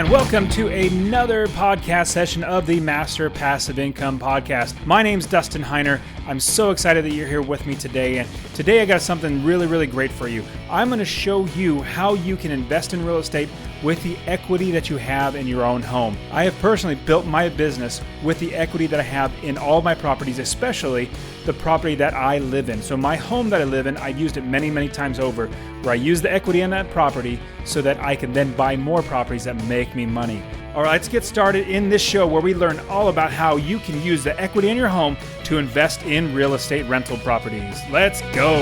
and welcome to another podcast session of the Master Passive Income Podcast. My name's Dustin Heiner. I'm so excited that you're here with me today, and today I got something really great for you. I'm going to show you how you can invest in real estate with the equity that you have in your own home. I have personally built my business with the equity that I have in all my properties, especially the property that I live in. So my home that I live in, I've used it many times over, where I use the equity in that property so that I can then buy more properties that make me money. All right, let's get started in this show where we learn all about how you can use the equity in your home to invest in real estate rental properties. Let's go.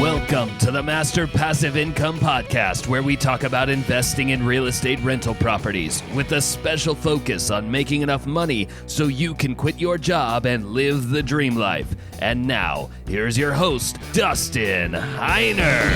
Welcome to the Master Passive Income Podcast, where we talk about investing in real estate rental properties with a special focus on making enough money so you can quit your job and live the dream life. And now, here's your host, Dustin Heiner.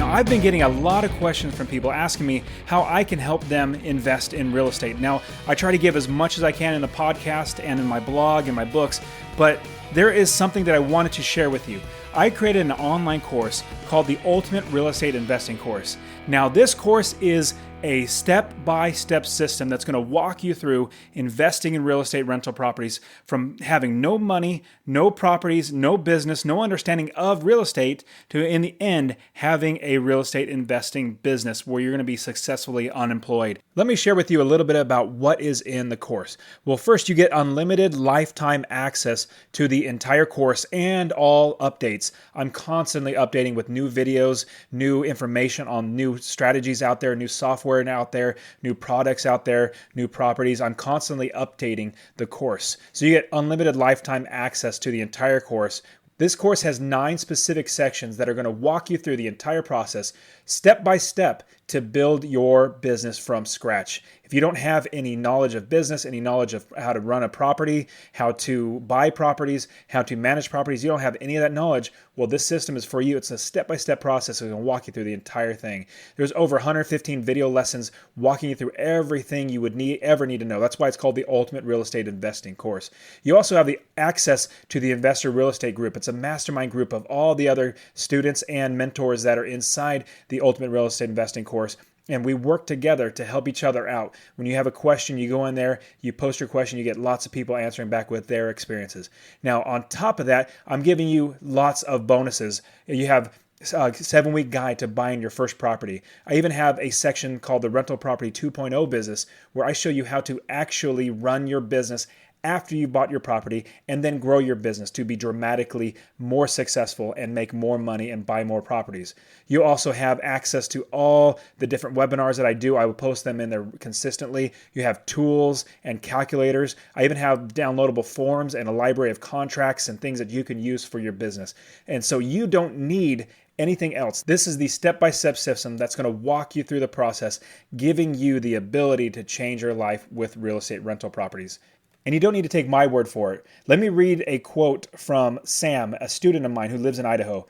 I've been getting a lot of questions from people asking me how I can help them invest in real estate. Now, I try to give as much as I can in the podcast and in my blog and my books, but there is something that I wanted to share with you. I created an online course called the Ultimate Real Estate Investing Course. Now, this course is a step-by-step system that's going to walk you through investing in real estate rental properties from having no money, no properties, no business, no understanding of real estate to, in the end, having a real estate investing business where you're going to be successfully unemployed. Let me share with you a little bit about what is in the course. Well, first, you get unlimited lifetime access to the entire course and all updates. I'm constantly updating with new videos, new information on new strategies out there, new software out there, new products out there, new properties. I'm constantly updating the course. So you get unlimited lifetime access to the entire course. This course has 9 specific sections that are going to walk you through the entire process, step by step, to build your business from scratch. If you don't have any knowledge of business, any knowledge of how to run a property, how to buy properties, how to manage properties, you don't have any of that knowledge, well, this system is for you. It's a step-by-step process. It's going to walk you through the entire thing. There's over 115 video lessons walking you through everything you would ever need to know. That's why it's called the Ultimate Real Estate Investing Course. You also have the access to the Investor Real Estate Group. It's a mastermind group of all the other students and mentors that are inside the Ultimate Real Estate Investing Course. And we work together to help each other out. When you have a question, you go in there, you post your question, you get lots of people answering back with their experiences. Now, on top of that, I'm giving you lots of bonuses. You have a 7-week guide to buying your first property. I even have a section called the Rental Property 2.0 Business, where I show you how to actually run your business after you bought your property and then grow your business to be dramatically more successful and make more money and buy more properties. You also have access to all the different webinars that I do. I will post them in there consistently. You have tools and calculators. I even have downloadable forms and a library of contracts and things that you can use for your business. And so you don't need anything else. This is the step-by-step system that's going to walk you through the process, giving you the ability to change your life with real estate rental properties. And you don't need to take my word for it. Let me read a quote from Sam, a student of mine who lives in Idaho.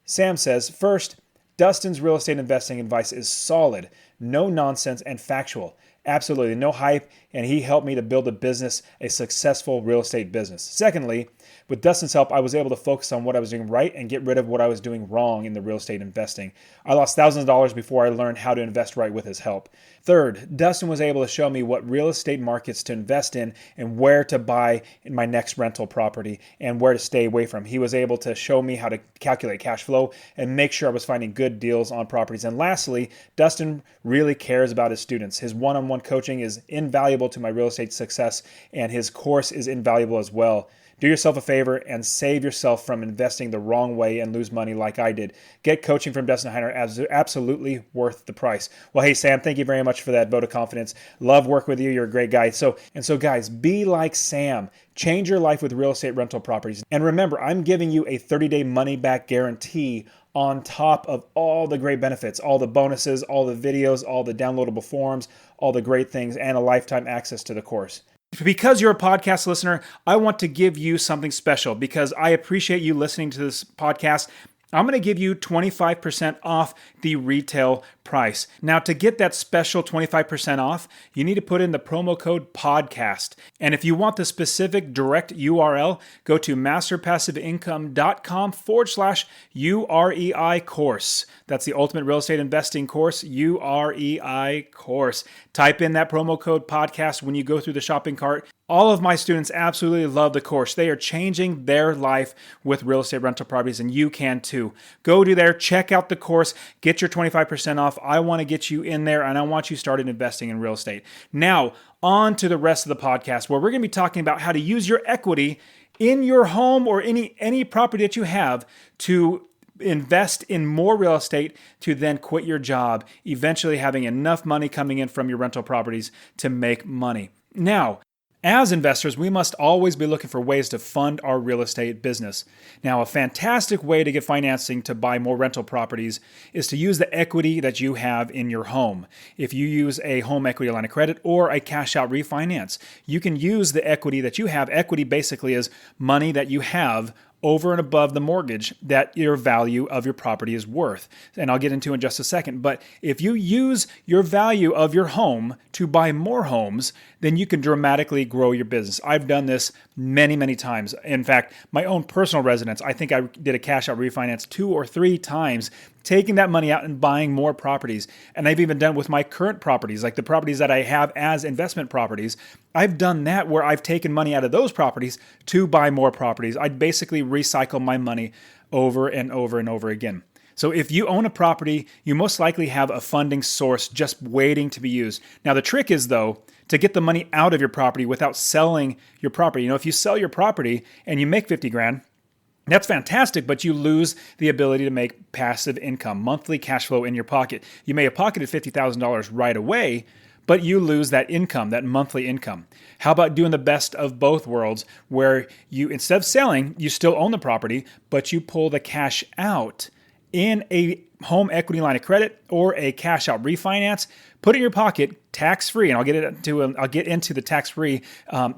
Sam says, "First, Dustin's real estate investing advice is solid, no nonsense, and factual. Absolutely no hype, and he helped me to build a business, a successful real estate business. Secondly, with Dustin's help, I was able to focus on what I was doing right and get rid of what I was doing wrong in the real estate investing. I lost thousands of dollars before I learned how to invest right with his help. Third, Dustin was able to show me what real estate markets to invest in and where to buy in my next rental property and where to stay away from. He was able to show me how to calculate cash flow and make sure I was finding good deals on properties. And lastly, Dustin really cares about his students. His one-on-one coaching is invaluable to my real estate success, and his course is invaluable as well. Do yourself a favor and save yourself from investing the wrong way and lose money like I did. Get coaching from Dustin Heiner, absolutely worth the price." Well, hey, Sam, thank you very much for that vote of confidence. Love working with you. You're a great guy. So guys, be like Sam. Change your life with real estate rental properties. And remember, I'm giving you a 30-day money-back guarantee on top of all the great benefits, all the bonuses, all the videos, all the downloadable forms, all the great things, and a lifetime access to the course. Because you're a podcast listener, I want to give you something special because I appreciate you listening to this podcast. I'm going to give you 25% off the retail price. Now, to get that special 25% off, you need to put in the promo code PODCAST. And if you want the specific direct URL, go to masterpassiveincome.com/UREI course. That's the Ultimate Real Estate Investing Course, UREI course. Type in that promo code PODCAST when you go through the shopping cart. All of my students absolutely love the course. They are changing their life with real estate rental properties, and you can too. Go to there, check out the course, get your 25% off. I want to get you in there, and I want you started investing in real estate. Now, on to the rest of the podcast, where we're going to be talking about how to use your equity in your home or any property that you have to invest in more real estate to then quit your job, eventually having enough money coming in from your rental properties to make money. Now, as investors, we must always be looking for ways to fund our real estate business. Now, a fantastic way to get financing to buy more rental properties is to use the equity that you have in your home. If you use a home equity line of credit or a cash out refinance, you can use the equity that you have. Equity basically is money that you have over and above the mortgage that your value of your property is worth. And I'll get into in just a second. But if you use your value of your home to buy more homes, then you can dramatically grow your business. I've done this many, many times. In fact, my own personal residence, I think I did a cash out refinance 2 or 3 times, taking that money out and buying more properties. And I've even done with my current properties, like the properties that I have as investment properties. I've done that where I've taken money out of those properties to buy more properties. I'd basically recycle my money over and over and over again. So if you own a property, you most likely have a funding source just waiting to be used. Now, the trick is, though, to get the money out of your property without selling your property. You know, if you sell your property and you make 50 grand, that's fantastic, but you lose the ability to make passive income, monthly cash flow in your pocket. You may have pocketed $50,000 right away, but you lose that income, that monthly income. How about doing the best of both worlds, where you, instead of selling, you still own the property, but you pull the cash out in a home equity line of credit or a cash out refinance, put it in your pocket, tax-free, and I'll get into the tax-free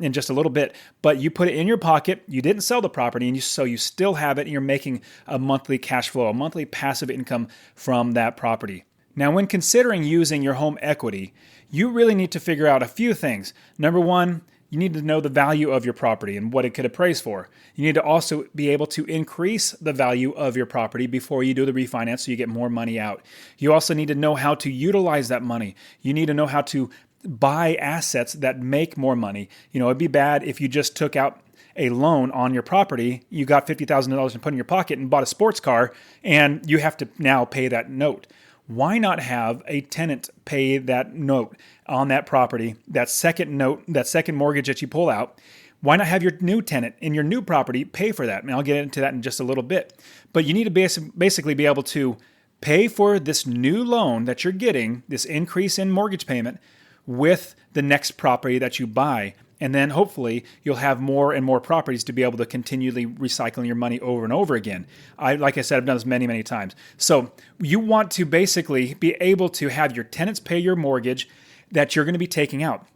in just a little bit, but you put it in your pocket, you didn't sell the property, and so you still have it, and you're making a monthly cash flow, a monthly passive income from that property. Now, when considering using your home equity, you really need to figure out a few things. Number one, you need to know the value of your property and what it could appraise for. You need to also be able to increase the value of your property before you do the refinance so you get more money out. You also need to know how to utilize that money. You need to know how to buy assets that make more money. You know, it'd be bad if you just took out a loan on your property, you got $50,000 and put in your pocket and bought a sports car, and you have to now pay that note. Why not have a tenant pay that note on that property, that second note, that second mortgage that you pull out? Why not have your new tenant in your new property pay for that? And I'll get into that in just a little bit. But you need to basically be able to pay for this new loan that you're getting, this increase in mortgage payment, with the next property that you buy. And then hopefully you'll have more and more properties to be able to continually recycling your money over and over again. Like I said, I've done this many, many times. So you want to basically be able to have your tenants pay your mortgage that you're going to be taking out.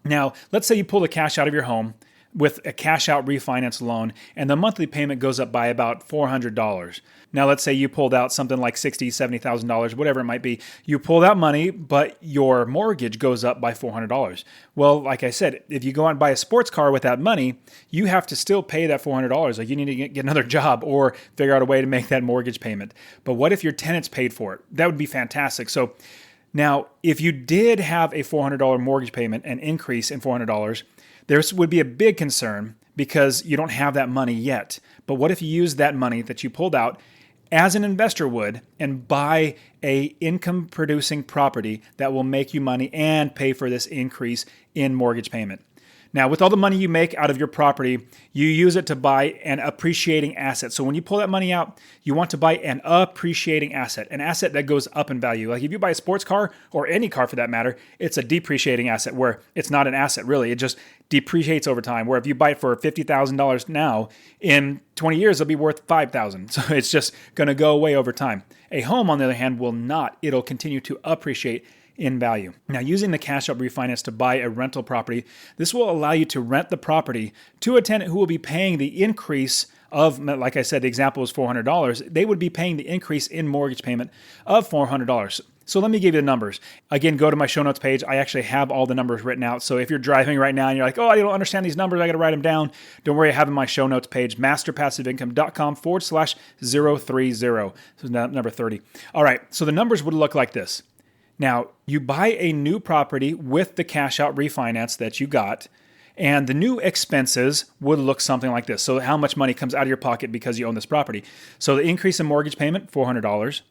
Now, let's say you pull the cash out of your home with a cash out refinance loan, and the monthly payment goes up by about $400. Now, let's say you pulled out something like $60,000, $70,000, whatever it might be. You pull that money, but your mortgage goes up by $400. Well, like I said, if you go out and buy a sports car with that money, you have to still pay that $400. Like, you need to get another job or figure out a way to make that mortgage payment. But what if your tenants paid for it? That would be fantastic. So now, if you did have a $400 mortgage payment, an increase in $400, there would be a big concern because you don't have that money yet. But what if you use that money that you pulled out as an investor would and buy a income producing property that will make you money and pay for this increase in mortgage payment? Now, with all the money you make out of your property, you use it to buy an appreciating asset. So when you pull that money out, you want to buy an appreciating asset, an asset that goes up in value. Like if you buy a sports car or any car for that matter, it's a depreciating asset where it's not an asset really. It just depreciates over time. Where if you buy it for $50,000 now, in 20 years, it'll be worth $5,000. So it's just going to go away over time. A home, on the other hand, will not. It'll continue to appreciate in value. Now, using the cash out refinance to buy a rental property, this will allow you to rent the property to a tenant who will be paying the increase of, like I said, the example was $400, they would be paying the increase in mortgage payment of $400. So let me give you the numbers. Again, go to my show notes page. I actually have all the numbers written out. So if you're driving right now and you're like, oh, I don't understand these numbers, I got to write them down. Don't worry, I have in my show notes page, masterpassiveincome.com/030. So number 30. All right, so the numbers would look like this. Now, you buy a new property with the cash out refinance that you got, and the new expenses would look something like this. So how much money comes out of your pocket because you own this property. So the increase in mortgage payment, $400.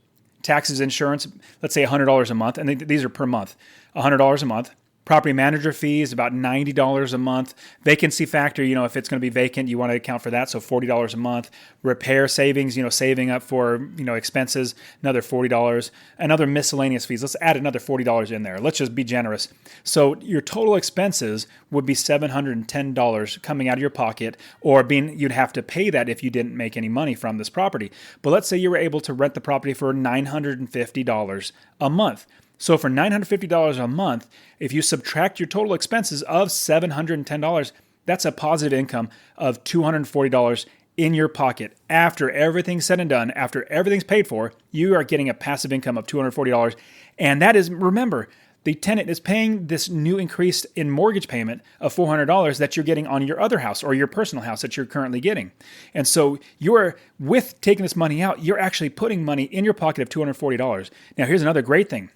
Taxes, insurance, let's say $100 a month, and these are per month, $100 a month. Property manager fees, about $90 a month. Vacancy factor, if it's going to be vacant, you want to account for that, so $40 a month. Repair savings, saving up for, expenses, another $40. And other miscellaneous fees, let's add another $40 in there. Let's just be generous. So your total expenses would be $710 coming out of your pocket, or you'd have to pay that if you didn't make any money from this property. But let's say you were able to rent the property for $950 a month. So for $950 a month, if you subtract your total expenses of $710, that's a positive income of $240 in your pocket. After everything's said and done, after everything's paid for, you are getting a passive income of $240. And that is, remember, the tenant is paying this new increase in mortgage payment of $400 that you're getting on your other house or your personal house that you're currently getting. And so with taking this money out, you're actually putting money in your pocket of $240. Now, here's another great thing.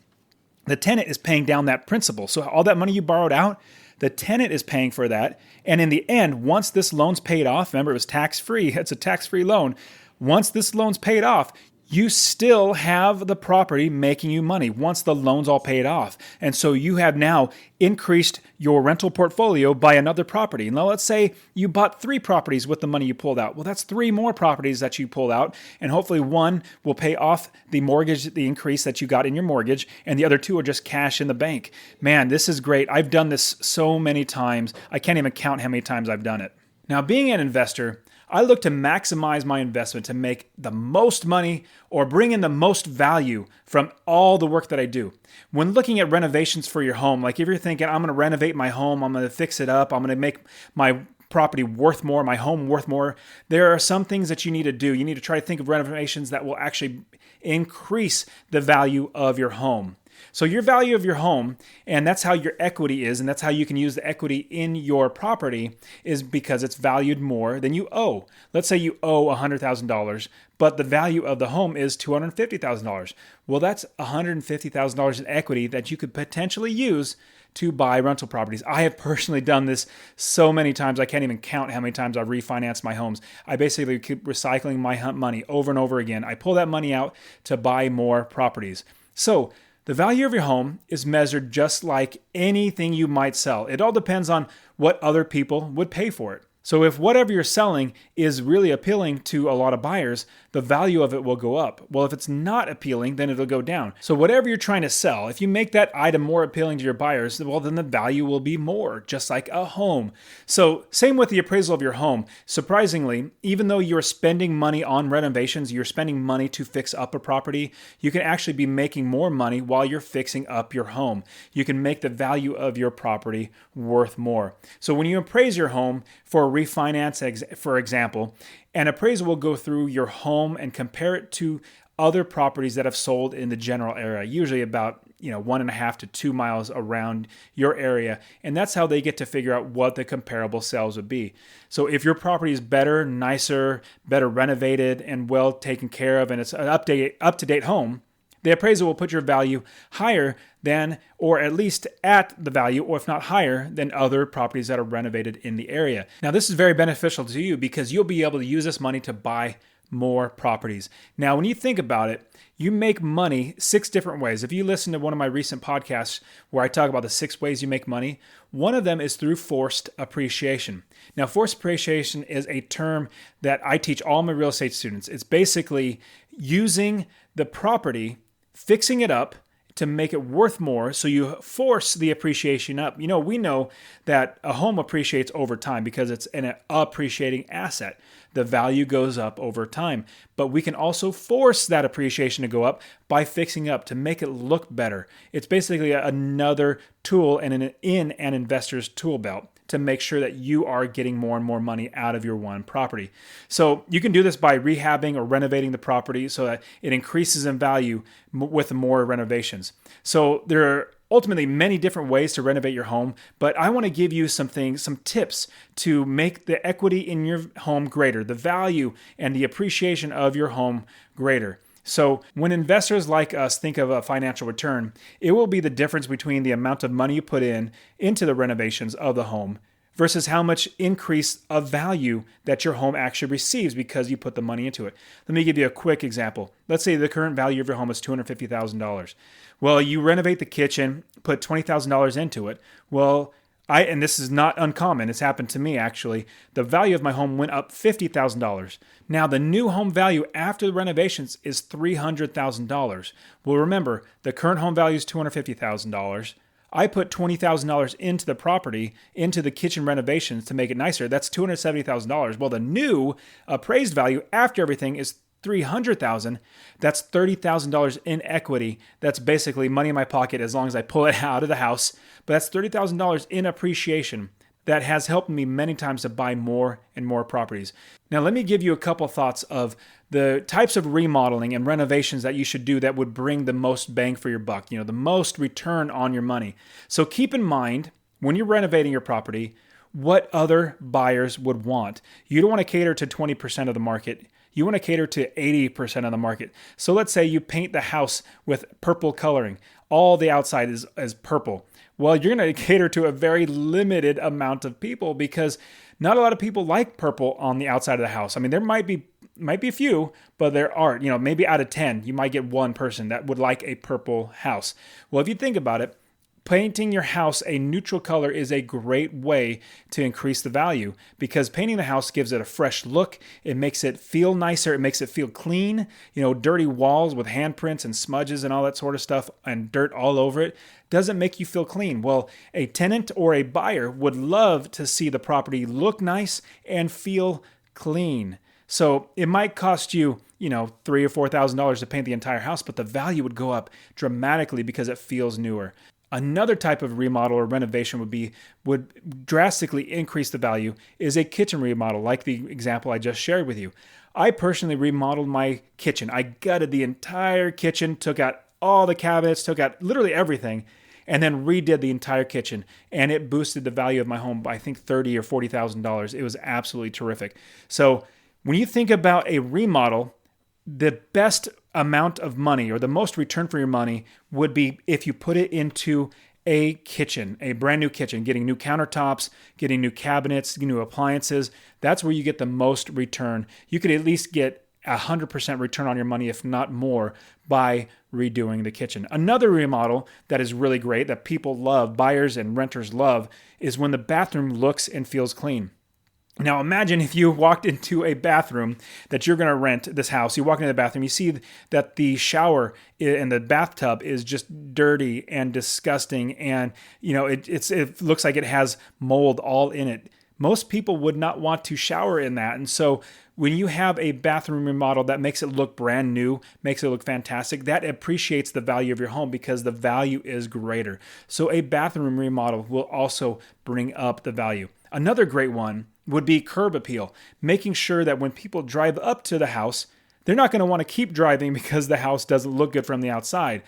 The tenant is paying down that principal. So all that money you borrowed out, the tenant is paying for that. And in the end, once this loan's paid off, remember it was tax-free, it's a tax-free loan. Once this loan's paid off, you still have the property making you money once the loan's all paid off. And so you have now increased your rental portfolio by another property. Now let's say you bought 3 properties with the money you pulled out. Well, that's 3 more properties that you pulled out, and hopefully one will pay off the mortgage, the increase that you got in your mortgage, and the other 2 are just cash in the bank. Man, this is great. I've done this so many times. I can't even count how many times I've done it. Now, being an investor, I look to maximize my investment to make the most money or bring in the most value from all the work that I do. When looking at renovations for your home, like if you're thinking, I'm going to renovate my home, I'm going to fix it up, I'm going to make my property worth more, my home worth more, there are some things that you need to do. You need to try to think of renovations that will actually increase the value of your home. So your value of your home, and that's how your equity is, and that's how you can use the equity in your property, is because it's valued more than you owe. Let's say you owe $100,000, but the value of the home is $250,000. Well, that's $150,000 in equity that you could potentially use to buy rental properties. I have personally done this so many times, I can't even count how many times I've refinanced my homes. I basically keep recycling my money over and over again. I pull that money out to buy more properties. So the value of your home is measured just like anything you might sell. It all depends on what other people would pay for it. So if whatever you're selling is really appealing to a lot of buyers, the value of it will go up. Well, if it's not appealing, then it'll go down. So whatever you're trying to sell, if you make that item more appealing to your buyers, well, then the value will be more, just like a home. So same with the appraisal of your home. Surprisingly, even though you're spending money on renovations, you're spending money to fix up a property, you can actually be making more money while you're fixing up your home. You can make the value of your property worth more. So when you appraise your home for a refinance, for example, an appraiser will go through your home and compare it to other properties that have sold in the general area, usually about 1.5 to 2 miles around your area. And that's how they get to figure out what the comparable sales would be. So if your property is better, nicer, better renovated, and well taken care of, and it's an up-to-date home, the appraiser will put your value higher than, or at least at the value, or if not higher than other properties that are renovated in the area. Now, this is very beneficial to you because you'll be able to use this money to buy more properties. Now, when you think about it, you make money 6 different ways. If you listen to one of my recent podcasts where I talk about the 6 ways you make money, one of them is through forced appreciation. Now, forced appreciation is a term that I teach all my real estate students. It's basically using the property, fixing it up to make it worth more, so you force the appreciation up. We know that a home appreciates over time because it's an appreciating asset. The value goes up over time, but we can also force that appreciation to go up by fixing up to make it look better. It's basically another tool in an investor's tool belt. to make sure that you are getting more and more money out of your one property. So you can do this by rehabbing or renovating the property so that it increases in value with more renovations. So there are ultimately many different ways to renovate your home, but I want to give you some tips to make the equity in your home greater, the value and the appreciation of your home greater. So when investors like us think of a financial return, it will be the difference between the amount of money you put into the renovations of the home versus how much increase of value that your home actually receives because you put the money into it. Let me give you a quick example. Let's say the current value of your home is $250,000. Well, you renovate the kitchen, put $20,000 into it. Well, and this is not uncommon, it's happened to me actually, the value of my home went up $50,000. Now the new home value after the renovations is $300,000. Well, remember, the current home value is $250,000. I put $20,000 into the property, into the kitchen renovations to make it nicer. That's $270,000. Well, the new appraised value after everything is $300,000. That's $30,000 in equity. That's basically money in my pocket as long as I pull it out of the house. But that's $30,000 in appreciation that has helped me many times to buy more and more properties. Now, let me give you a couple thoughts of the types of remodeling and renovations that you should do that would bring the most bang for your buck, the most return on your money. So keep in mind, when you're renovating your property, what other buyers would want. You don't want to cater to 20% of the market. You want to cater to 80% of the market. So let's say you paint the house with purple coloring. All the outside is purple. Well, you're going to cater to a very limited amount of people because not a lot of people like purple on the outside of the house. I mean, there might be a few, but there aren't. Maybe out of 10, you might get one person that would like a purple house. Well, if you think about it, painting your house a neutral color is a great way to increase the value because painting the house gives it a fresh look. It makes it feel nicer. It makes it feel clean. Dirty walls with handprints and smudges and all that sort of stuff and dirt all over it doesn't make you feel clean. Well, a tenant or a buyer would love to see the property look nice and feel clean. So it might cost you, $3,000 or $4,000 to paint the entire house, but the value would go up dramatically because it feels newer. Another type of remodel or renovation would drastically increase the value is a kitchen remodel, like the example I just shared with you. I personally remodeled my kitchen. I gutted the entire kitchen, took out all the cabinets, took out literally everything, and then redid the entire kitchen. And it boosted the value of my home by, I think, $30,000 or $40,000. It was absolutely terrific. So when you think about a remodel, the best amount of money or the most return for your money would be if you put it into a kitchen, a brand new kitchen, getting new countertops, getting new cabinets, new appliances. That's where you get the most return. You could at least get 100% return on your money, if not more, by redoing the kitchen. Another remodel that is really great that people love, buyers and renters love, is when the bathroom looks and feels clean. Now imagine if you walked into a bathroom that you're going to rent this house. You walk into the bathroom, you see that the shower and the bathtub is just dirty and disgusting, and it looks like it has mold all in it. Most people would not want to shower in that, and so when you have a bathroom remodel that makes it look brand new, makes it look fantastic, that appreciates the value of your home because the value is greater. So a bathroom remodel will also bring up the value. Another great one would be curb appeal, making sure that when people drive up to the house, they're not going to want to keep driving because the house doesn't look good from the outside.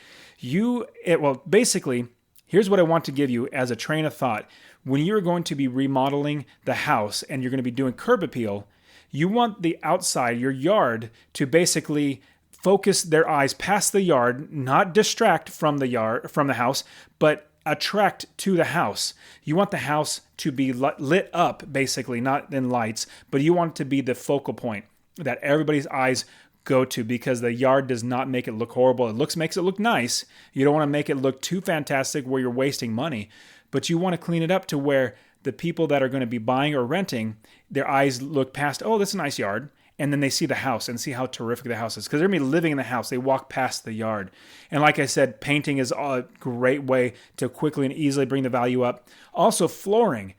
Basically, here's what I want to give you as a train of thought. When you're going to be remodeling the house and you're going to be doing curb appeal, you want the outside, your yard, to basically focus their eyes past the yard, not distract from the house, but attract to the house. You want the house to be lit up, basically, not in lights, but you want it to be the focal point that everybody's eyes go to because the yard does not make it look horrible. It makes it look nice. You don't want to make it look too fantastic where you're wasting money, but you want to clean it up to where the people that are going to be buying or renting, their eyes look past, oh, that's a nice yard. And then they see the house and see how terrific the house is because they're going to be living in the house. They walk past the yard. And like I said, painting is a great way to quickly and easily bring the value up. Also, flooring.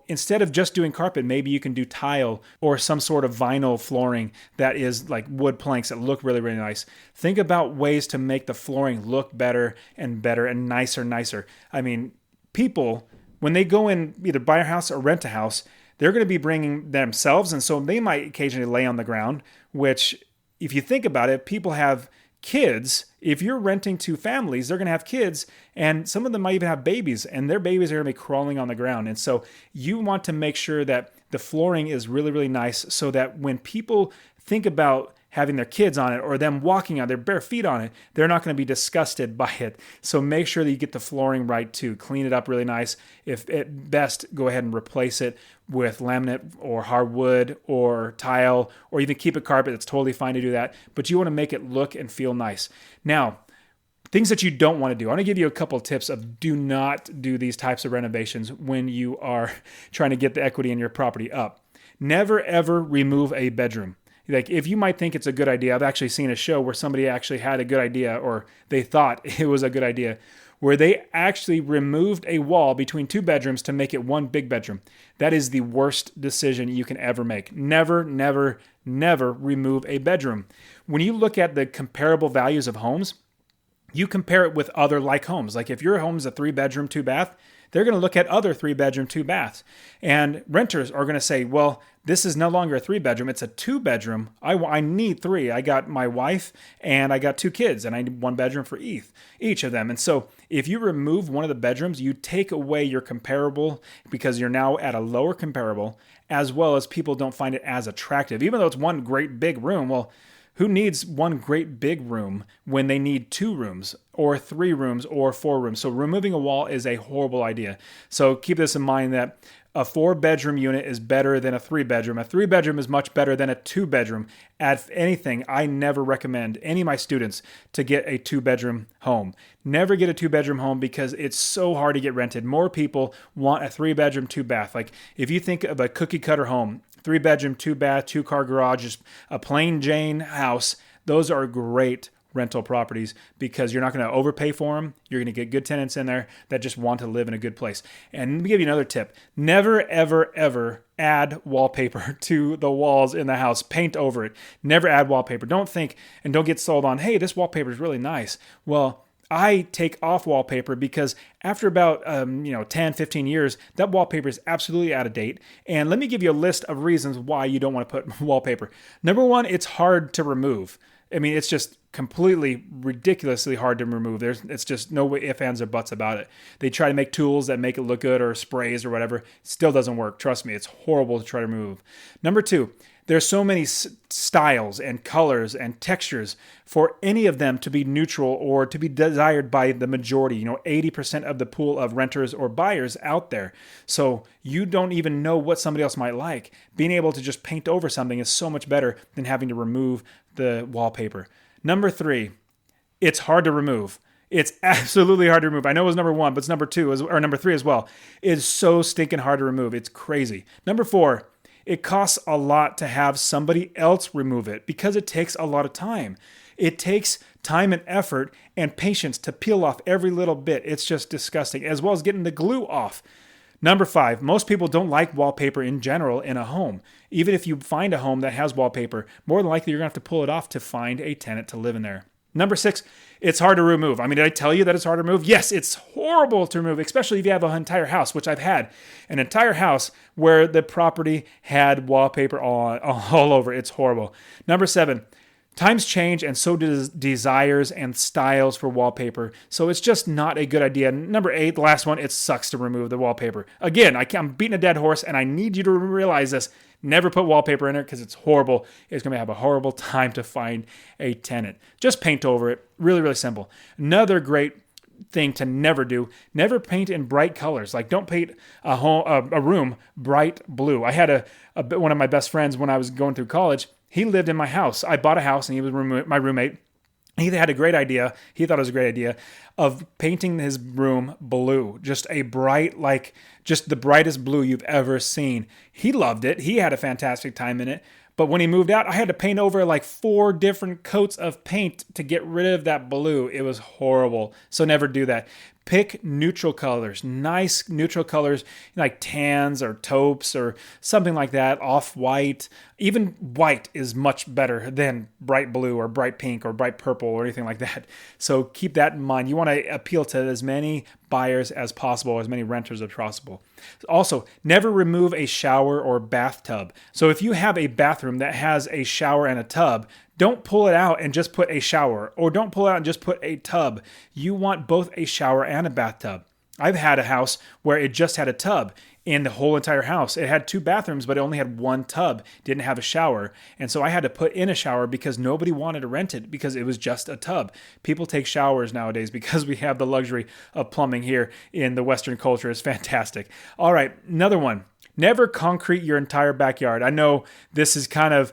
Instead of just doing carpet, maybe you can do tile or some sort of vinyl flooring that is like wood planks that look really, really nice. Think about ways to make the flooring look better and nicer. I mean, people when they go in either buy a house or rent a house, they're going to be bringing themselves. And so they might occasionally lay on the ground, which if you think about it, people have kids. If you're renting to families, they're going to have kids, and some of them might even have babies, and their babies are going to be crawling on the ground. And so you want to make sure that the flooring is really, really nice so that when people think about having their kids on it or them walking on their bare feet on it, they're not going to be disgusted by it. So make sure that you get the flooring right too. Clean it up really nice. If at best, go ahead and replace it with laminate or hardwood or tile, or even keep it carpet. It's totally fine to do that, but you want to make it look and feel nice. Now, things that you don't want to do. I'm going to give you a couple of tips of do not do these types of renovations when you are trying to get the equity in your property up. Never, ever remove a bedroom. Like, if you might think it's a good idea, I've actually seen a show where somebody actually had a good idea, or they thought it was a good idea, where they actually removed a wall between two bedrooms to make it one big bedroom. That is the worst decision you can ever make. Never, never, never remove a bedroom. When you look at the comparable values of homes, you compare it with other like homes. Like if your home is a 3-bedroom, 2-bath, they're going to look at other 3-bedroom, 2-baths. And renters are going to say, well, this is no longer a 3-bedroom, it's a 2-bedroom. I need 3. I got my wife and I got 2 kids, and I need 1 bedroom for each of them. And so if you remove one of the bedrooms, you take away your comparable, because you're now at a lower comparable, as well as people don't find it as attractive. Even though it's one great big room, well, who needs one great big room when they need 2 rooms or 3 rooms or 4 rooms? So removing a wall is a horrible idea. So keep this in mind, that a 4-bedroom unit is better than a 3-bedroom. A 3-bedroom is much better than a 2-bedroom. If anything, I never recommend any of my students to get a 2-bedroom home. Never get a 2-bedroom home because it's so hard to get rented. More people want a 3-bedroom, 2-bath. Like if you think of a cookie cutter home, 3-bedroom, 2-bath, 2-car garage, just a plain Jane house, those are great rental properties because you're not going to overpay for them. You're going to get good tenants in there that just want to live in a good place. And let me give you another tip. Never, ever, ever add wallpaper to the walls in the house. Paint over it. Never add wallpaper. Don't think and don't get sold on, hey, this wallpaper is really nice. Well, I take off wallpaper because after about 10, 15 years, that wallpaper is absolutely out of date. And let me give you a list of reasons why you don't want to put wallpaper. Number 1, it's hard to remove. I mean, it's just completely ridiculously hard to remove. It's just no ifs, ands, or buts about it. They try to make tools that make it look good or sprays or whatever. It still doesn't work. Trust me, it's horrible to try to remove. Number 2, there's so many styles and colors and textures for any of them to be neutral or to be desired by the majority, 80% of the pool of renters or buyers out there. So you don't even know what somebody else might like. Being able to just paint over something is so much better than having to remove the wallpaper. Number 3, it's hard to remove. It's absolutely hard to remove. I know it was number 1, but it's number 2 or number 3 as well. It's so stinking hard to remove. It's crazy. Number 4, it costs a lot to have somebody else remove it because it takes a lot of time. It takes time and effort and patience to peel off every little bit. It's just disgusting, as well as getting the glue off. Number 5, most people don't like wallpaper in general in a home. Even if you find a home that has wallpaper, more than likely you're going to have to pull it off to find a tenant to live in there. Number 6, it's hard to remove. I mean, did I tell you that it's hard to remove? Yes, it's horrible to remove, especially if you have an entire house, which I've had. An entire house where the property had wallpaper all over. It's horrible. Number 7, times change, and so do desires and styles for wallpaper. So it's just not a good idea. Number 8, the last one, it sucks to remove the wallpaper. Again, I'm beating a dead horse, and I need you to realize this. Never put wallpaper in it because it's horrible. It's going to have a horrible time to find a tenant. Just paint over it. Really, really simple. Another great thing to never do, never paint in bright colors. Like don't paint a room bright blue. I had one of my best friends when I was going through college. He lived in my house. I bought a house and he was my roommate. He had a great idea. He thought it was a great idea of painting his room blue, just a bright, just the brightest blue you've ever seen. He loved it. He had a fantastic time in it. But when he moved out, I had to paint over 4 different coats of paint to get rid of that blue. It was horrible. So never do that. Pick neutral colors, nice neutral colors like tans or taupes or something like that, off-white. Even white is much better than bright blue or bright pink or bright purple or anything like that. So keep that in mind. You want to appeal to as many buyers as possible, as many renters as possible. Also, never remove a shower or bathtub. So if you have a bathroom that has a shower and a tub, don't pull it out and just put a shower, or don't pull it out and just put a tub. You want both a shower and a bathtub. I've had a house where it just had a tub in the whole entire house. It had 2 bathrooms, but it only had 1 tub, didn't have a shower. And so I had to put in a shower because nobody wanted to rent it because it was just a tub. People take showers nowadays because we have the luxury of plumbing here in the Western culture. It's fantastic. All right, another one. Never concrete your entire backyard. I know this is kind of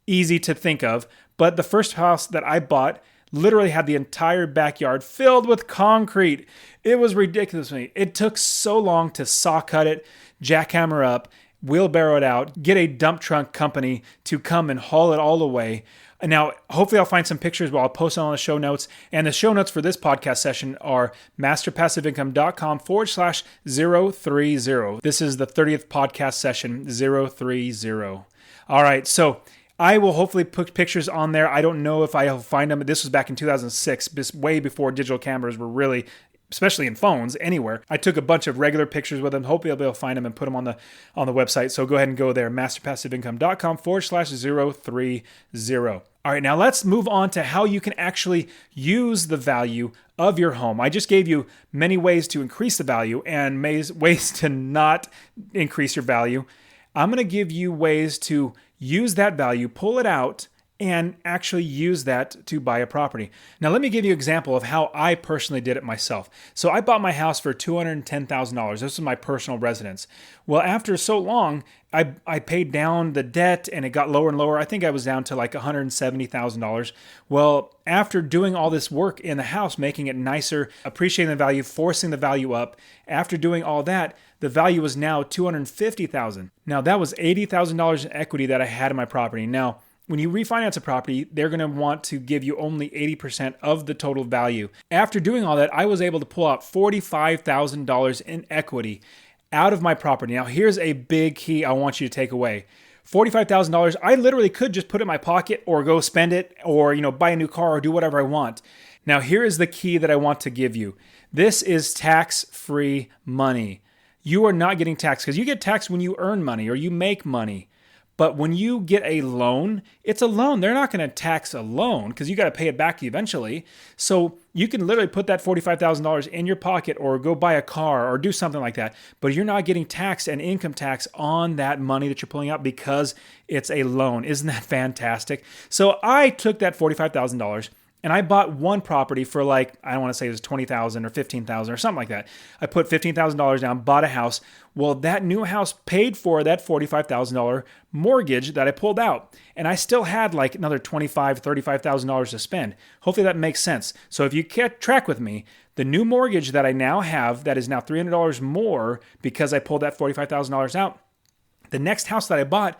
easy to think of, but the first house that I bought literally had the entire backyard filled with concrete. It was ridiculous to me. It took so long to saw cut it, jackhammer up, wheelbarrow it out, get a dump truck company to come and haul it all away. And now, hopefully I'll find some pictures where I'll post them on the show notes. And the show notes for this podcast session are masterpassiveincome.com/030. This is the 30th podcast session, 030. All right, so I will hopefully put pictures on there. I don't know if I'll find them. This was back in 2006, way before digital cameras were really, especially in phones, anywhere. I took a bunch of regular pictures with them. Hopefully I'll be able to find them and put them on the website. So go ahead and go there, masterpassiveincome.com/030. All right, now let's move on to how you can actually use the value of your home. I just gave you many ways to increase the value and ways to not increase your value. I'm going to give you ways to use that value, pull it out, and actually use that to buy a property. Now, let me give you an example of how I personally did it myself. So I bought my house for $210,000. This was my personal residence. Well, after so long, I paid down the debt and it got lower and lower. I think I was down to like $170,000. Well, after doing all this work in the house, making it nicer, appreciating the value, forcing the value up, after doing all that, the value was now $250,000. Now, that was $80,000 in equity that I had in my property. Now, when you refinance a property, they're going to want to give you only 80% of the total value. After doing all that, I was able to pull out $45,000 in equity out of my property. Now, here's a big key I want you to take away. $45,000, I literally could just put it in my pocket or go spend it or, buy a new car or do whatever I want. Now, here is the key that I want to give you. This is tax-free money. You are not getting taxed because you get taxed when you earn money or you make money. But when you get a loan, it's a loan. They're not going to tax a loan because you got to pay it back eventually. So you can literally put that $45,000 in your pocket or go buy a car or do something like that. But you're not getting taxed and income tax on that money that you're pulling out because it's a loan. Isn't that fantastic? So I took that $45,000 and I bought one property for I don't want to say it was $20,000 or $15,000 or something like that. I put $15,000 down, bought a house. Well, that new house paid for that $45,000 mortgage that I pulled out. And I still had another $25,000, $35,000 to spend. Hopefully that makes sense. So if you can't track with me, the new mortgage that I now have, that is now $300 more because I pulled that $45,000 out, the next house that I bought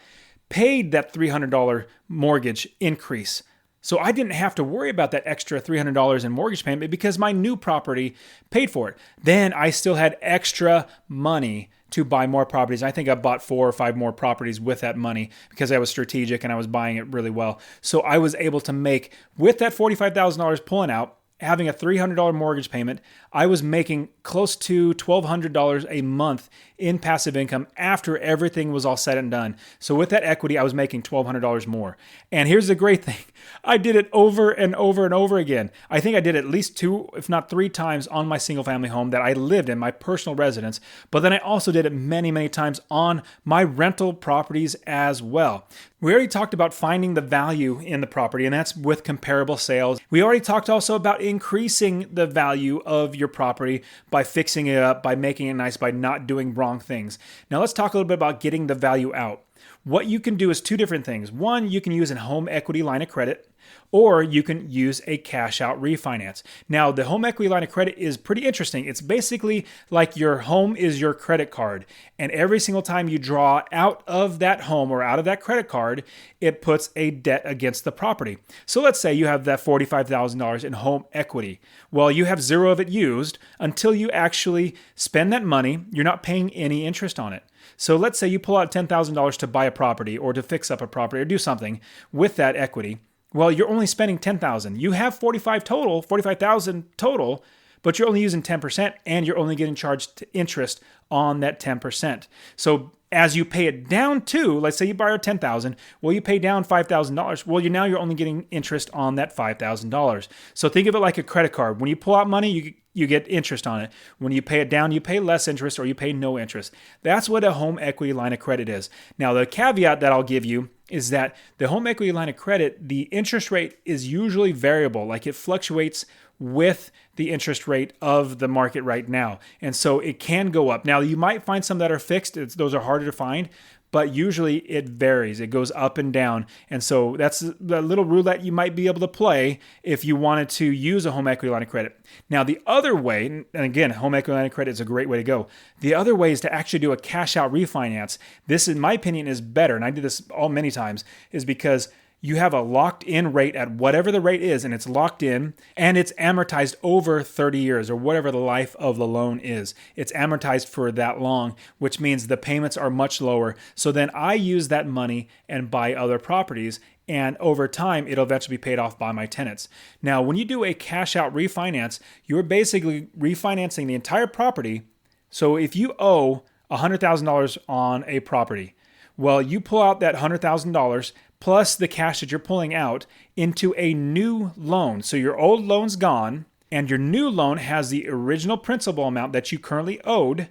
paid that $300 mortgage increase. So I didn't have to worry about that extra $300 in mortgage payment because my new property paid for it. Then I still had extra money to buy more properties. I think I bought 4 or 5 more properties with that money because I was strategic and I was buying it really well. So I was able to make, with that $45,000 pulling out, having a $300 mortgage payment, I was making close to $1,200 a month in passive income after everything was all said and done. So with that equity, I was making $1,200 more. And here's the great thing. I did it over and over and over again. I think I did at least 2, if not 3 times on my single family home that I lived in, my personal residence. But then I also did it many, many times on my rental properties as well. We already talked about finding the value in the property, and that's with comparable sales. We already talked also about increasing the value of your property by fixing it up, by making it nice, by not doing wrong things. Now let's talk a little bit about getting the value out. What you can do is 2 different things. One, you can use a home equity line of credit. Or you can use a cash out refinance. Now, the home equity line of credit is pretty interesting. It's basically like your home is your credit card. And every single time you draw out of that home or out of that credit card, it puts a debt against the property. So let's say you have that $45,000 in home equity. Well, you have zero of it used until you actually spend that money. You're not paying any interest on it. So let's say you pull out $10,000 to buy a property or to fix up a property or do something with that equity. Well, you're only spending $10,000. You have $45,000 total, but you're only using 10% and you're only getting charged interest on that 10%. So as you pay it down to, let's say you borrow $10,000, well, you pay down $5,000. Well, now you're only getting interest on that $5,000. So think of it like a credit card. When you pull out money, you get interest on it. When you pay it down, you pay less interest or you pay no interest. That's what a home equity line of credit is. Now, the caveat that I'll give you is that the home equity line of credit, the interest rate is usually variable, like it fluctuates with the interest rate of the market right now. And so it can go up. Now, you might find some that are fixed. Those are harder to find, but usually it varies. It goes up and down. And so that's the little roulette you might be able to play if you wanted to use a home equity line of credit. Now, the other way, and again, home equity line of credit is a great way to go. The other way is to actually do a cash out refinance. This, in my opinion, is better. And I did this many times, is because you have a locked in rate at whatever the rate is, and it's locked in, and it's amortized over 30 years or whatever the life of the loan is. It's amortized for that long, which means the payments are much lower. So then I use that money and buy other properties, and over time, it'll eventually be paid off by my tenants. Now, when you do a cash out refinance, you're basically refinancing the entire property. So if you owe $100,000 on a property, well, you pull out that $100,000 plus the cash that you're pulling out into a new loan. So your old loan's gone, and your new loan has the original principal amount that you currently owed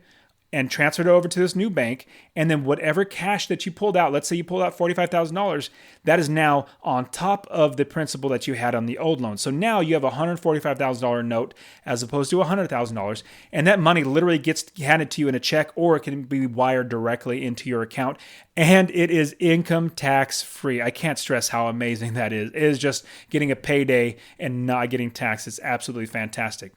and transferred over to this new bank. And then whatever cash that you pulled out, let's say you pulled out $45,000, that is now on top of the principal that you had on the old loan. So now you have a $145,000 note as opposed to $100,000. And that money literally gets handed to you in a check, or it can be wired directly into your account. And it is income tax free. I can't stress how amazing that is. It is just getting a payday and not getting taxed. It's absolutely fantastic.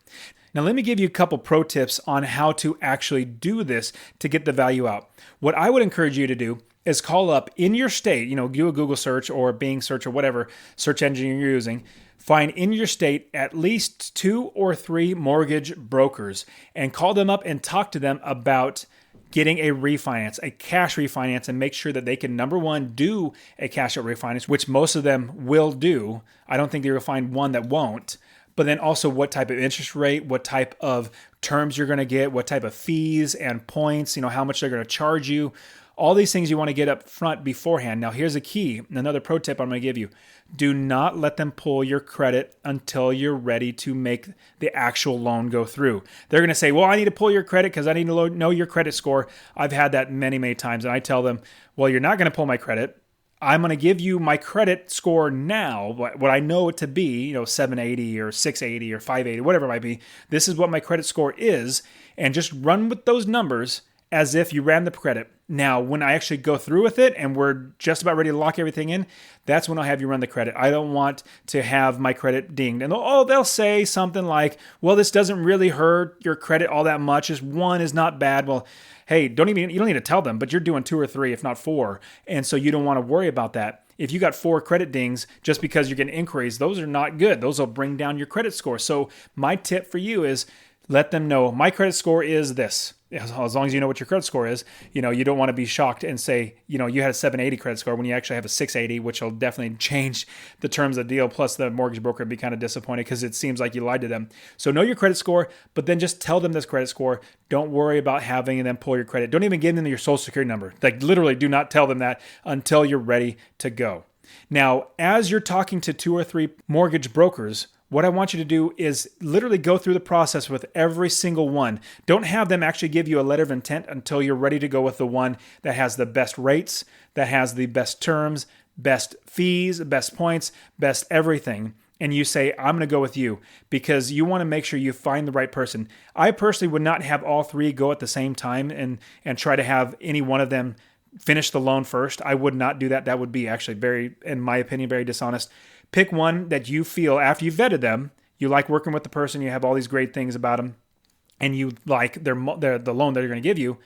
Now, let me give you a couple pro tips on how to actually do this to get the value out. What I would encourage you to do is call up in your state, do a Google search or a Bing search or whatever search engine you're using. Find in your state at least 2 or 3 mortgage brokers and call them up and talk to them about getting a refinance, a cash refinance, and make sure that they can, number one, do a cash out refinance, which most of them will do. I don't think you'll find one that won't. But then also what type of interest rate, what type of terms you're going to get, what type of fees and points, how much they're going to charge you. All these things you want to get up front beforehand. Now, here's a key, another pro tip I'm going to give you. Do not let them pull your credit until you're ready to make the actual loan go through. They're going to say, well, I need to pull your credit because I need to know your credit score. I've had that many, many times. And I tell them, well, you're not going to pull my credit. I'm going to give you my credit score now, what I know it to be, 780 or 680 or 580, whatever it might be. This is what my credit score is, and just run with those numbers as if you ran the credit. Now, when I actually go through with it and we're just about ready to lock everything in, that's when I'll have you run the credit. I don't want to have my credit dinged. And they'll say something like, well, this doesn't really hurt your credit all that much. Just 1 is not bad. Well, hey, you don't need to tell them, but you're doing 2 or 3, if not 4. And so you don't want to worry about that. If you got 4 credit dings just because you're getting inquiries, those are not good. Those will bring down your credit score. So my tip for you is let them know my credit score is this. As long as you know what your credit score is, you don't want to be shocked and say, you had a 780 credit score when you actually have a 680, which will definitely change the terms of the deal. Plus the mortgage broker would be kind of disappointed because it seems like you lied to them. So know your credit score, but then just tell them this credit score. Don't worry about having them pull your credit. Don't even give them your social security number. Like literally do not tell them that until you're ready to go. Now, as you're talking to 2 or 3 mortgage brokers, what I want you to do is literally go through the process with every single one. Don't have them actually give you a letter of intent until you're ready to go with the one that has the best rates, that has the best terms, best fees, best points, best everything. And you say, I'm going to go with you because you want to make sure you find the right person. I personally would not have all 3 go at the same time and try to have any one of them finish the loan first. I would not do that. That would be actually in my opinion, very dishonest. Pick one that you feel after you've vetted them, you like working with the person, you have all these great things about them, and you like the loan that they're going to give you.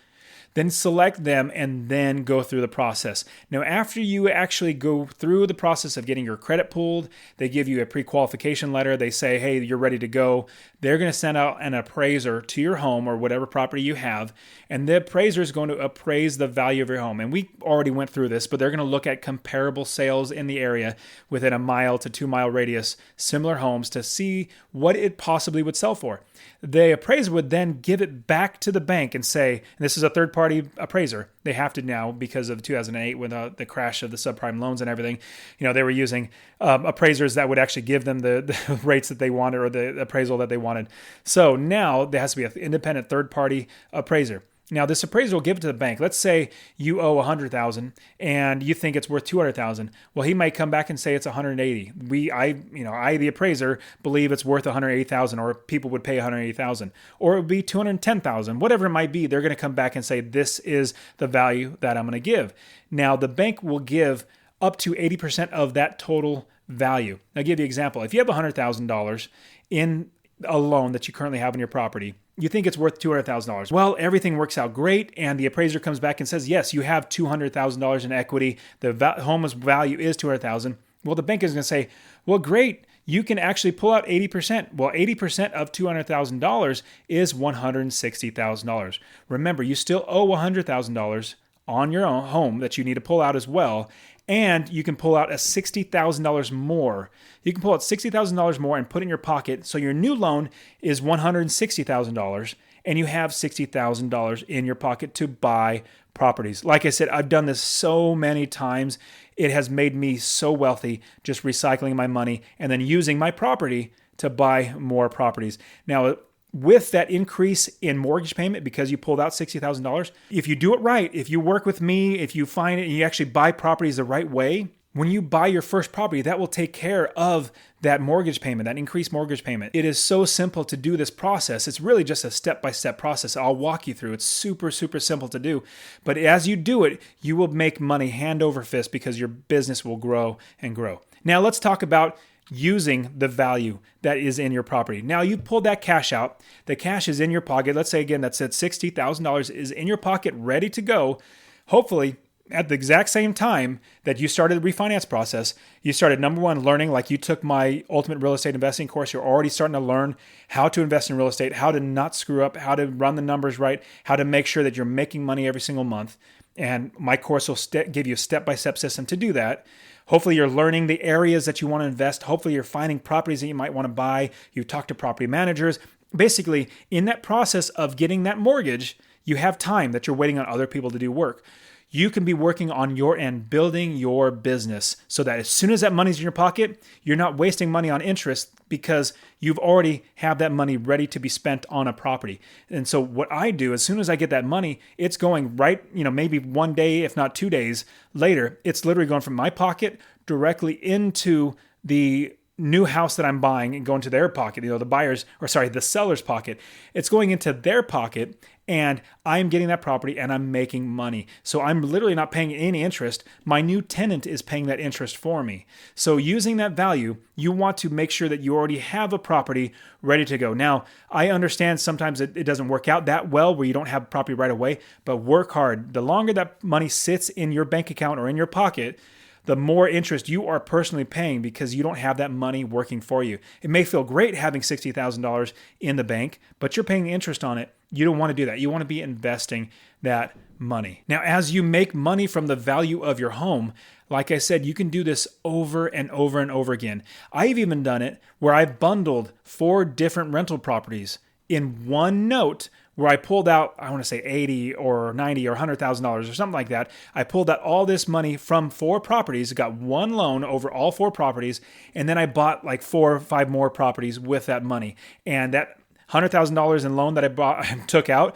Then select them and then go through the process. Now, after you actually go through the process of getting your credit pulled, they give you a pre-qualification letter. They say, hey, you're ready to go. They're going to send out an appraiser to your home or whatever property you have. And the appraiser is going to appraise the value of your home. And we already went through this, but they're going to look at comparable sales in the area within a 1 to 2 mile radius, similar homes, to see what it possibly would sell for. The appraiser would then give it back to the bank and say, and this is a third-party appraiser. They have to now because of 2008 with the crash of the subprime loans and everything. They were using appraisers that would actually give them the rates that they wanted or the appraisal that they wanted. So now there has to be an independent third-party appraiser. Now, this appraiser will give it to the bank. Let's say you owe $100,000 and you think it's worth $200,000. Well, he might come back and say it's $180,000. I, the appraiser, believe it's worth $180,000, or people would pay $180,000, or it would be $210,000. Whatever it might be, they're going to come back and say this is the value that I'm going to give. Now, the bank will give up to 80% of that total value. I'll give you an example. If you have $100,000 in a loan that you currently have on your property, you think it's worth $200,000. Well, everything works out great, and the appraiser comes back and says, yes, you have $200,000 in equity. The home's value is $200,000. Well, the bank is going to say, well, great, you can actually pull out 80%. Well, 80% of $200,000 is $160,000. Remember, you still owe $100,000 on your own home that you need to pull out as well. And you can pull out a $60,000 more. You can pull out $60,000 more and put it in your pocket. So your new loan is $160,000, and you have $60,000 in your pocket to buy properties. Like I said, I've done this so many times. It has made me so wealthy, just recycling my money and then using my property to buy more properties. Now, with that increase in mortgage payment, because you pulled out $60,000, if you do it right, if you work with me, if you find it and you actually buy properties the right way, when you buy your first property, that will take care of that mortgage payment, that increased mortgage payment. It is so simple to do this process. It's really just a step-by-step process. I'll walk you through. It's super, super simple to do. But as you do it, you will make money hand over fist because your business will grow and grow. Now let's talk about using the value that is in your property. Now you pulled that cash out. The cash is in your pocket. Let's say again, that's at $60,000 is in your pocket, ready to go. Hopefully, at the exact same time that you started the refinance process, you started, number one, learning, like you took my Ultimate Real Estate Investing course. You're already starting to learn how to invest in real estate, how to not screw up, how to run the numbers right, how to make sure that you're making money every single month. And my course will give you a step-by-step system to do that. Hopefully you're learning the areas that you want to invest. Hopefully you're finding properties that you might want to buy. You talk to property managers. Basically, in that process of getting that mortgage, you have time that you're waiting on other people to do work. You can be working on your end, building your business so that as soon as that money's in your pocket, you're not wasting money on interest because you've already have that money ready to be spent on a property. And so what I do, as soon as I get that money, it's going right, maybe one day, if not 2 days later, it's literally going from my pocket directly into the new house that I'm buying and going to their pocket, the seller's pocket. It's going into their pocket and I'm getting that property and I'm making money. So I'm literally not paying any interest. My new tenant is paying that interest for me. So using that value, you want to make sure that you already have a property ready to go. Now, I understand sometimes it doesn't work out that well where you don't have property right away, but work hard. The longer that money sits in your bank account or in your pocket, the more interest you are personally paying because you don't have that money working for you. It may feel great having $60,000 in the bank, but you're paying interest on it. You don't want to do that. You want to be investing that money. Now, as you make money from the value of your home, like I said, you can do this over and over and over again. I've even done it where I've bundled 4 different rental properties in one note where I pulled out, I want to say 80 or 90 or $100,000 or something like that. I pulled out all this money from 4 properties, got one loan over all 4 properties, and then I bought like 4 or 5 more properties with that money. And that $100,000 in loan that I took out,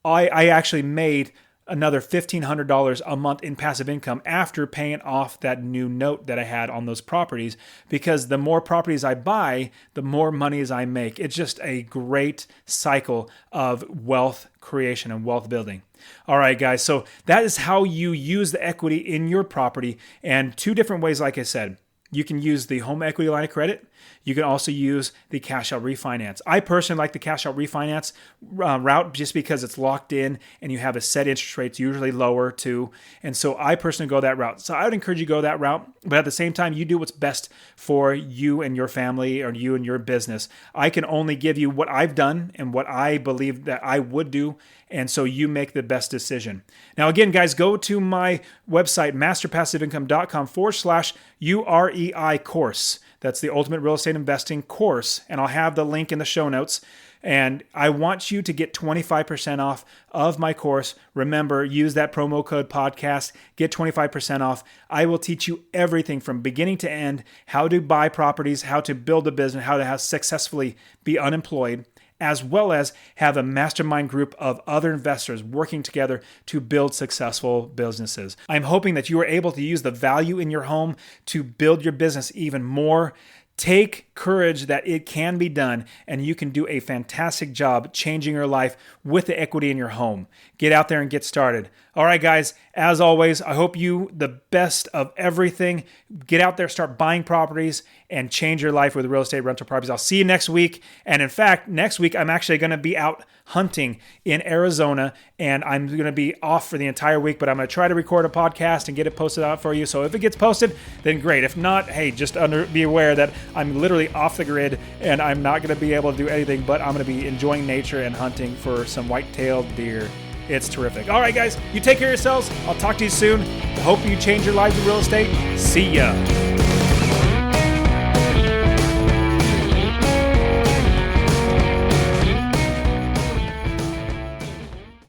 I actually made another $1,500 a month in passive income after paying off that new note that I had on those properties, because the more properties I buy, the more money as I make. It's just a great cycle of wealth creation and wealth building. All right, guys. So that is how you use the equity in your property, and 2 different ways, like I said. You can use the home equity line of credit. You can also use the cash out refinance. I personally like the cash out refinance route just because it's locked in and you have a set interest rate, usually lower too. And so I personally go that route. So I would encourage you to go that route, but at the same time, you do what's best for you and your family or you and your business. I can only give you what I've done and what I believe that I would do. And so you make the best decision. Now, again, guys, go to my website, masterpassiveincome.com/UREI course. That's the Ultimate Real Estate Investing course. And I'll have the link in the show notes. And I want you to get 25% off of my course. Remember, use that promo code podcast, get 25% off. I will teach you everything from beginning to end, how to buy properties, how to build a business, how to successfully be unemployed, as well as have a mastermind group of other investors working together to build successful businesses. I'm hoping that you are able to use the value in your home to build your business even more. Take courage that it can be done, and you can do a fantastic job changing your life with the equity in your home. Get out there and get started. All right, guys, as always, I hope you the best of everything. Get out there, start buying properties, and change your life with real estate rental properties. I'll see you next week. And in fact, next week, I'm actually going to be out hunting in Arizona, and I'm going to be off for the entire week, but I'm going to try to record a podcast and get it posted out for you. So if it gets posted, then great. If not, hey, just be aware that I'm literally off the grid and I'm not going to be able to do anything, but I'm going to be enjoying nature and hunting for some white-tailed deer. It's terrific. All right, guys, you take care of yourselves. I'll talk to you soon. I hope you change your lives in real estate. See ya.